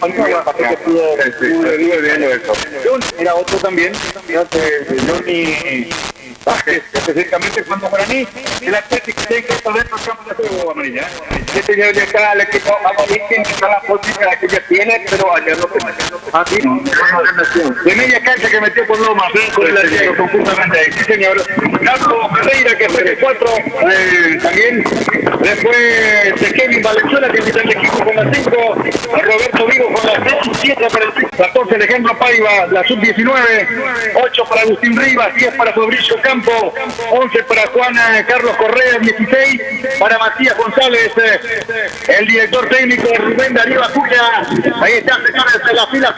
Paniagua, que estuve viendo eso. Era otro también, fíjate, Johnny Vázquez, específicamente cuando Guaraní, el Atlético tiene que estar dentro del campo de juego amarilla. Este señor de acá, el equipo amarillo, tiene que estar la posibilidad que ya tiene, pero ayer no tiene. Así, de media cancha que metió por Loma, con la Diego, conjuntamente. Sí, señor. Carlos Ferreira, que fue de 4, también. Después de Kevin Valenzuela, que invita al equipo con la 5. Roberto Vigo con la 6, 7 para el 14, Alejandro Paiva, la sub-19. 8 para Agustín Rivas, 10 para Fabricio Campo, 11 para Juan Carlos Correa, 16 para Matías González, el director técnico Rubén Darío Acuña. Ahí está, señores, de la fila.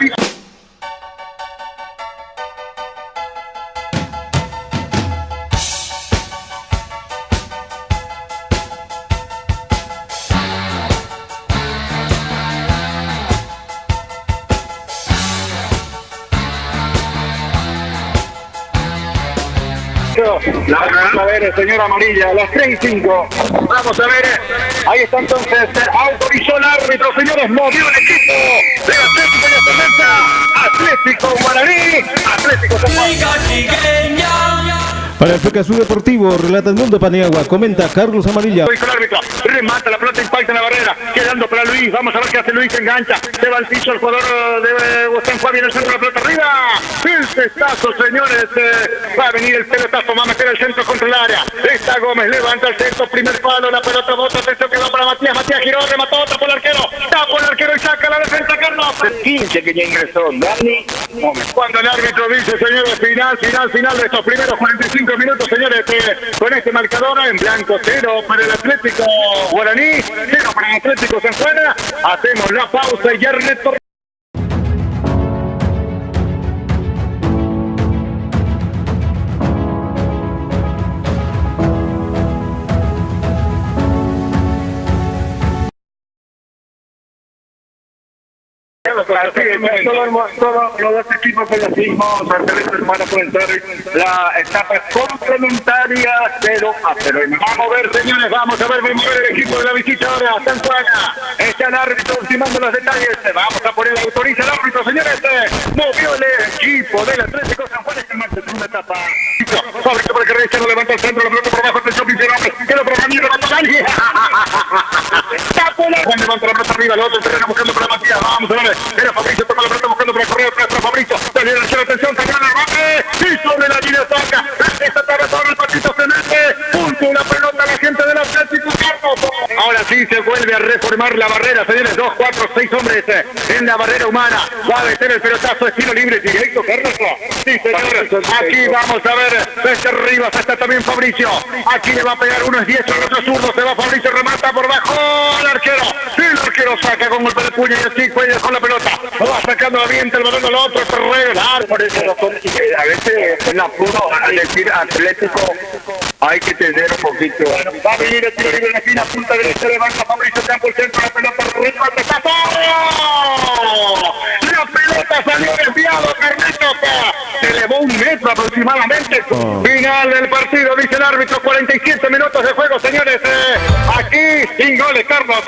Vamos a ver, señora Amarilla, las 3:05. Vamos a ver, ahí está entonces, autorizó el árbitro, señores, movió el equipo de Atlético de Defensa, Atlético Guaraní, Atlético Para el PKSU Deportivo, relata el Mundo Paniagua, comenta Carlos Amarilla. El árbitro remata, la pelota impacta en la barrera, quedando para Luis, vamos a ver qué hace Luis, engancha, se va al piso el jugador de Gustavo Fabi en el centro de la pelota arriba, el testazo, señores, va a venir el pelotazo, va a meter el centro contra el área, está Gómez, levanta el centro, primer palo, la pelota bota, atención que va para Matías giró, remató, tapó el arquero y saca la defensa Carlos. El 15 que ya ingresó, Dani Gómez. Cuando el árbitro dice, señores, final de estos primeros 45 minutos, señores, con este marcador en blanco, 0 para el Atlético Guaraní, 0 para el Atlético San Juan, hacemos la pausa y ya retornamos. Todos los dos equipos que decimos para comenzar la etapa complementaria 0-0. Vamos a ver, señores, vamos a ver el equipo de la visita ahora, San Juan. Está el árbitro ultimando los detalles. Vamos a poner, autoriza el árbitro, señores. Movió el equipo del Atlético San Juan en marcha segunda etapa. Fábrica para que regrese, no levanta el centro, la pelota por abajo, atención, Pincerón, que lo programó, levanta Dani. Tapo la levanta la pelota arriba, el otro terreno buscando para Matías. Vamos a ver. Era Fabricio, toca la pelota buscando para correr atrás para Fabricio. Daniel, atención, cambió el remate. Y sobre la línea saca. Esta tarde todo el partido se mete. Punto la pelota a la gente del Atlético Carlos. Ahora sí se vuelve a reformar la barrera, señores. 2, 4, 6 hombres en la barrera humana. Va a meter el pelotazo, estilo libre directo, Carlos. Sí, señores. Aquí vamos a ver. Desde Rivas está también Fabricio. Aquí le va a pegar uno es 10, el otro zurdo. Se va Fabricio, remata por bajo el arquero. El arquero saca con golpe de puño y así juega con la pelota. Va sacando la viento el balón al otro. Por eso a veces en apuro al decir Atlético hay que tener un poquito. Bueno, va a venir el tiro libre en la esquina, punta derecha, levanta Fabricio Campo, el centro, la pelota arriba, la pelota salió desviado, Carlitos. Se elevó 1 metro aproximadamente. Final del partido, dice el árbitro, 47 minutos de juego, señores. Aquí, sin goles, Carlos.